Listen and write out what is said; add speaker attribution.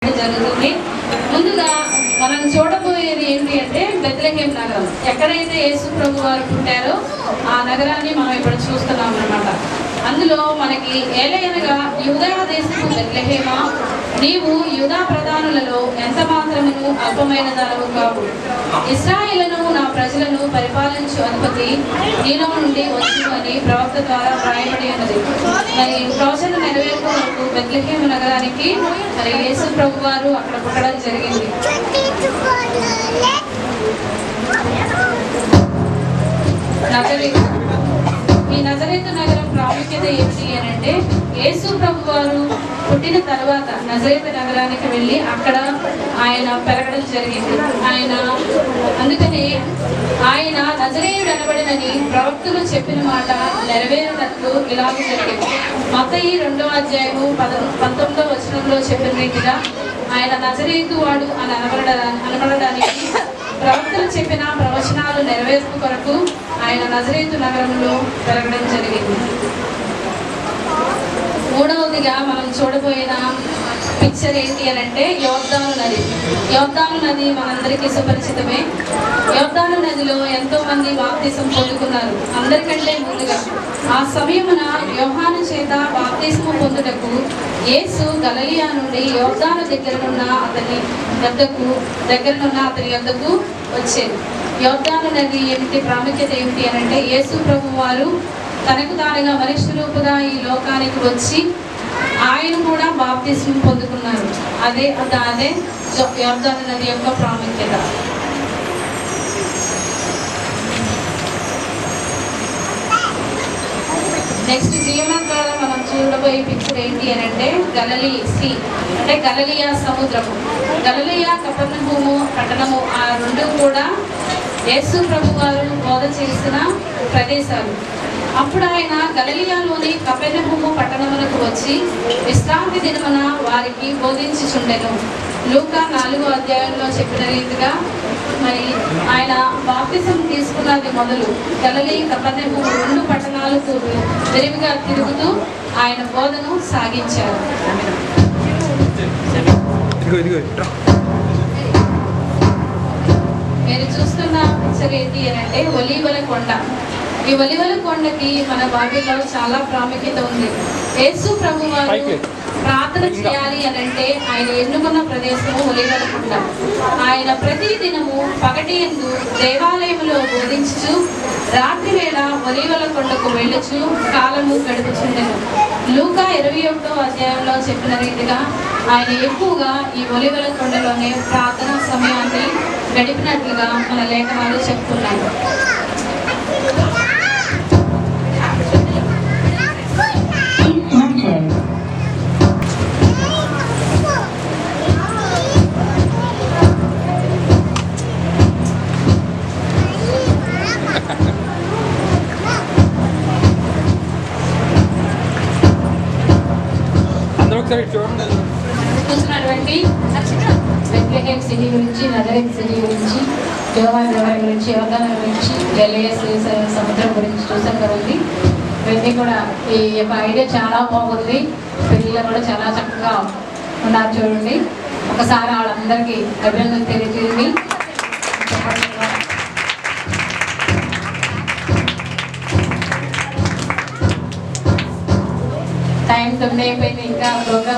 Speaker 1: జరుగుతుంది. ముందుగా మనం చూడబోయేది ఏంటి అంటే బెత్లెహేం నగరం. ఎక్కడైతే యేసు ప్రభు వారు పుట్టారో ఆ నగరాన్ని మనం ఇప్పుడు చూస్తున్నాం అన్నమాట. అందులో మనకి ఏలయనగా యూదా దేశపు బెత్లెహేమా, నీవు యూదా ప్రధానులలో ఎంత మాత్రమును అల్పమైన దానవు కావు. ఇశ్రాయేలును నా ప్రజలను పరిపాలించు అధిపతి నీలో నుండి వచ్చు అని ప్రవక్త ద్వారా వ్రాయబడి ఉన్నది. మరి ప్రవచన నెరవేర్పు వరకు బెత్లెహేము నగరానికి మరి యేసు ప్రభు వారు అక్కడ పుట్టడం జరిగింది. ఈ నజరేతు నగరం ప్రాముఖ్యత ఏమిటి అని అంటే, యేసు ప్రభు వారు పుట్టిన తర్వాత నజరేతు నగరానికి వెళ్ళి అక్కడ ఆయన పెరగడం జరిగింది. అందుకని ఆయన నజరేయుడు అనబడినని ప్రవక్తలు చెప్పిన మాట నెరవేరినట్లు ఇలాగ జరిగింది. మత్తయి 2వ అధ్యాయము 19వ వచనంలో చెప్పిన రీతిగా ఆయన నజరేతు వాడు అని అనబడడానికి ప్రవక్తలు చెప్పిన ప్రవచనాలు నెరవేర్పు కొరకు ఆయన నజరేతు నగరంలో పెరగడం జరిగింది. మూడవదిగా మనం చూడబోయిన పిక్చర్ ఏంటి అని అంటే యోర్దాను నది. యోర్దాను నది మనందరికీ సుపరిచితమే. యోర్దాను నదిలో ఎంతో మంది బాప్తిసం పొందుకున్నారు. అందరికంటే ముందుగా ఆ సమయమున యోహాను చేత బాప్తిసము పొందుటకు యేసు గలిలయ నుండి యోర్దాను దగ్గరనున్న అతని యొద్దకు వచ్చేది. యోర్దాను నది ఏమిటి ప్రాముఖ్యత ఏమిటి అని అంటే, యేసు ప్రభు వారు తనకు తానుగా మనిషి రూపుగా ఈ లోకానికి వచ్చి ఆయన కూడా బాప్తిసం పొందుకున్నారు. అదే యోర్దాను నది యొక్క ప్రాముఖ్యత. నెక్స్ట్ జీవనం ద్వారా మనం చూడబోయే పిక్చర్ ఏంటి అని అంటే గలిలీ సీ, అంటే గలిలయ సముద్రము. గలిలయ కపెర్నహూము పట్టణము, ఆ రెండు కూడా యేసు ప్రభు వారు బోధ చేసిన ప్రదేశాలు. అప్పుడు ఆయన గలిలయలోని కపెర్నహూము పట్టణమునకు వచ్చి విశ్రాంతి దినమున వారికి బోధించుచుండెను. లూకా 4వ అధ్యాయంలో చెప్పిన రీతిగా మరి ఆయన బాప్తిసం తీసుకున్నది మొదలు గలిలయ కపెర్నహూము 2 పట్టణాలకు విరివిగా తిరుగుతూ ఆయన బోధను సాగించారు. మీరు చూస్తున్న పిక్చర్ ఏంటి అని అంటే ఒలీవల కొండ. ఈ ఒలీవల కొండకి మన బైబిల్లో చాలా ప్రాముఖ్యత ఉంది. యేసు ప్రభు వారు ప్రార్థన చేయాలి అని అంటే ఆయన ఎన్నుకున్న ప్రదేశము ఒలీవల కొండ. ఆయన ప్రతి దినము పగటి యందు దేవాలయములో బోధించుచు రాత్రి వేళ ఒలీవల కొండకు వెళ్ళుచు కాలము గడుపుచుండెను. లూకా 21వ అధ్యాయంలో చెప్పిన రీతిగా ఆయన ఎక్కువగా ఈ ఒలీవల కొండలోనే ప్రార్థనా సమయాన్ని గడిపినట్లుగా మన లేఖనాలు చెప్తున్నాయి. చూసినటువంటి బెత్లెహేం సిటీ గురించి, నజరేత్ సిటీ గురించి, యోహాను నగరం గురించి, యోర్దాను గురించి, గలిలయ సముద్రం గురించి చూసాం కదండి. ఇవన్నీ కూడా ఈ యొక్క ఐడియా చాలా బాగుంది. పిల్లలు కూడా చాలా చక్కగా ఉన్నారు చూడండి. ఒకసారి వాళ్ళందరికీ అభినందన తెలియజేయండి. టైం 9 అయిపోయింది, ఇంకా ప్రోగ్రామ్